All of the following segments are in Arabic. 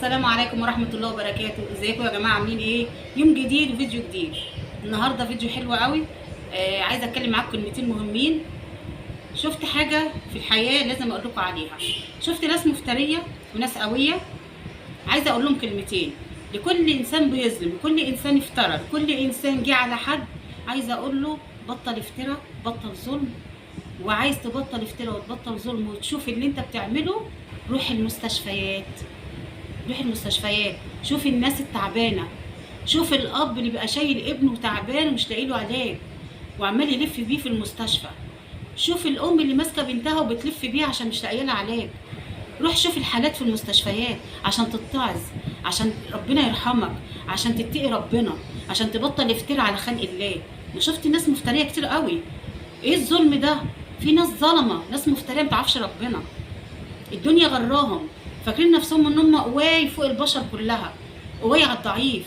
السلام عليكم ورحمة الله وبركاته. ازيكم يا جماعة؟ عاملين ايه؟ يوم جديد وفيديو جديد. النهاردة فيديو حلو قوي. عايزة اتكلم معاكم كلمتين مهمين. شفت حاجة في الحياة لازم اقول لكم عليها. شفت ناس مفترية وناس قوية. عايزة اقول لهم كلمتين لكل انسان بيظلم، لكل انسان افترى، لكل انسان جه على حد. عايزة اقول له بطل افتراء، بطل ظلم. وعايز تبطل افتراء وتبطل ظلم وتشوف اللي انت بتعمله، روح المستشفيات. روح المستشفيات، شوف الناس التعبانه، شوف الاب اللي بقى شايل ابنه تعبان ومش لاقي له علاج وعمال يلف بيه في المستشفى. شوف الام اللي ماسكه بنتها وبتلف بيها عشان مش لاقيه لها علاج. روح شوف الحالات في المستشفيات عشان تتعظ، عشان ربنا يرحمك، عشان تتقي ربنا، عشان تبطل افتراء على خلق الله. انا شفت ناس مفتريه كتير قوي. ايه الظلم ده؟ في ناس ظلمه، ناس مفتريه ما تعرفش ربنا. الدنيا غراهم، فاكرين نفسهم ان هم قواي فوق البشر كلها، قواي على الضعيف.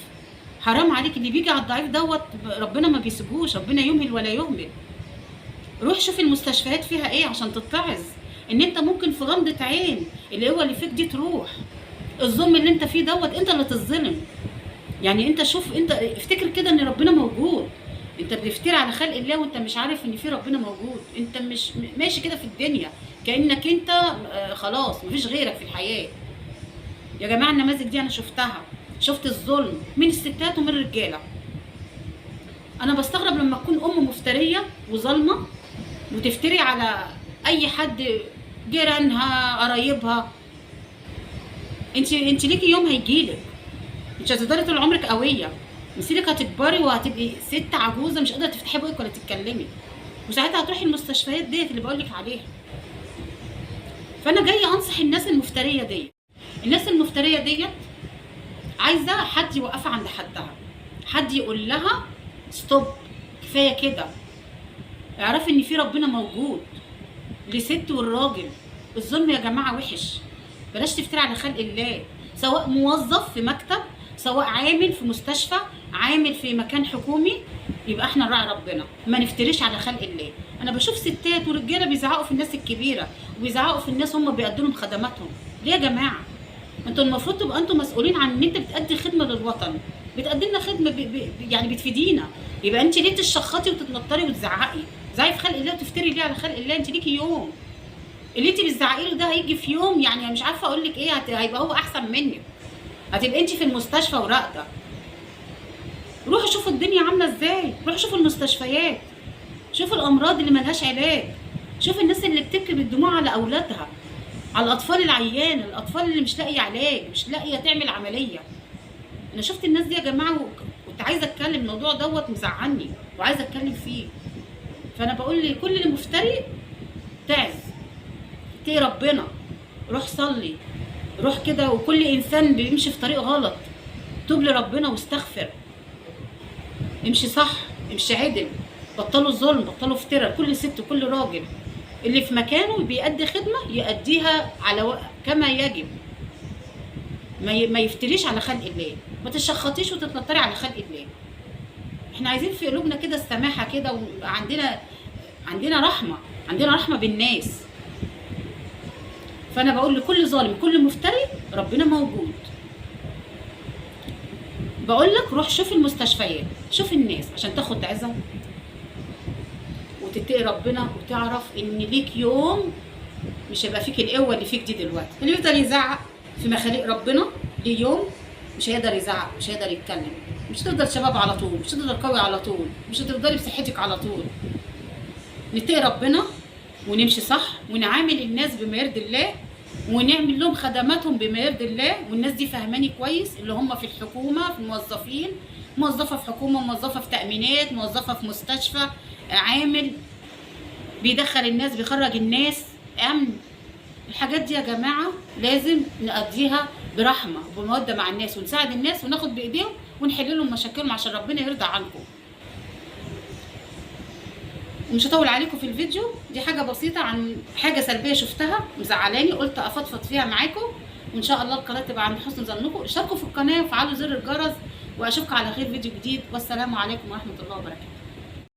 حرام عليك، اللي بيجي على الضعيف دوت ربنا ما بيسيبوش، ربنا يمهل ولا يهمل. روح شوف المستشفيات فيها ايه عشان تتعظ ان انت ممكن في غمضة عين القوه اللي فيك دي تروح. الظلم اللي انت فيه دوت انت اللي تتظلم. يعني انت شوف، انت افتكر كده ان ربنا موجود. انت بتفتري على خلق الله وانت مش عارف ان في ربنا موجود. انت مش ماشي كده في الدنيا كانك انت خلاص مفيش غيرك في الحياه. يا جماعه النماذج دي انا شفتها، شفت الظلم من الستات ومن الرجاله. انا بستغرب لما تكون ام مفتريه وظالمه وتفتري على اي حد، جيرانها، قرايبها. انت ليكي يوم هيجيلك، مش هتقدري طول عمرك قويه. مسيرك هتكبري وهتبقي ست عجوزه مش قادره تفتحي بقك ولا تتكلمي، وساعتها هتروحي المستشفيات ديت اللي بقولك عليها. فانا جايه انصح الناس المفتريه ديت. الناس المفتريه ديت عايزه حد يوقفها عند حدها، حد يقول لها ستوب، كفايه كده. اعرفي ان في ربنا موجود لست والراجل. الظلم يا جماعه وحش، بلاش تفتري على خلق الله. سواء موظف في مكتب، سواء عامل في مستشفى، عامل في مكان حكومي، يبقى احنا نراعي ربنا، ما نفتريش على خلق الله. انا بشوف ستات ورجاله بيزعقوا في الناس الكبيره وبيزعقوا في الناس هم بيقدموا لهم خدماتهم. ليه يا جماعه؟ انتوا المفروض تبقى انتوا مسؤولين عن ان انت بتأدي خدمه للوطن، بتقدم لنا خدمه يعني بتفيدينا. يبقى انت ليه تشخطي وتتنطري وتزعقي؟ زعقي في خلق الله وتفتري ليه على خلق الله؟ انت ليكي يوم، اللي انت بتزعقي له ده هيجي في يوم، يعني مش عارفه اقول لك ايه، هيبقى هو احسن منك. هتبقى انت في المستشفى وراقده. روحوا شوفوا الدنيا عامله ازاي، روحوا شوفوا المستشفيات، شوفوا الامراض اللي ملهاش علاج، شوفوا الناس اللي بتبكي بالدموع على اولادها، على الاطفال العيانه، الاطفال اللي مش لاقيه علاج، مش لاقيه تعمل عمليه. انا شفت الناس دي يا جماعه وكنت عايزه اتكلم. الموضوع دوت مزعلني وعايزه اتكلم فيه. فانا بقول لكل اللي مفتري تعز، اتقي ربنا، روح صلي، روح كده. وكل انسان بيمشي في طريق غلط توب لربنا واستغفر، امشي صح، امشي عدل، بطلوا ظلم، بطلوا افتراء. كل ست وكل راجل اللي في مكانه بيأدي خدمه يأديها على كما يجب، ما يفتريش على خلق الله، ما تشخطيش وتتنطري على خلق الله. احنا عايزين في قلوبنا كده السماحه كده، ويبقى عندنا رحمه، عندنا رحمه بالناس. فانا بقول لكل ظالم، كل مفتري، ربنا موجود. بقول لك روح شوف المستشفيات، شوف الناس عشان تاخد عظه وتتقي ربنا وتعرف ان ليك يوم مش هيبقى فيك القوه اللي فيك دي دلوقتي. اللي يفضل يزعق في مخاليق ربنا ليه يوم مش هيقدر يزعق، مش هيقدر يتكلم، مش هتفضل شباب على طول، مش هتفضل قوي على طول، مش هتفضلي بصحتك على طول. نتقي ربنا ونمشي صح ونعامل الناس بما يرضي الله ونعمل لهم خدماتهم بما يرضي الله. والناس دي فهماني كويس، اللي هم في الحكومه، في الموظفين، موظفه في حكومه، موظفه في تامينات، موظفه في مستشفى، عامل بيدخل الناس، بيخرج الناس، امن. الحاجات دي يا جماعه لازم نقضيها برحمه وبموده مع الناس، ونساعد الناس وناخد بايديهم ونحل لهم مشاكلهم عشان ربنا يرضى عنكم. مش هطول عليكم في الفيديو، دي حاجه بسيطه عن حاجه سلبيه شفتها مزعلاني، قلت افضفض فيها معاكم. وان شاء الله القناه تبقى عند حسن ظنكم. اشتركوا في القناه وفعلوا زر الجرس، واشوفكم على خير فيديو جديد. والسلام عليكم ورحمه الله وبركاته.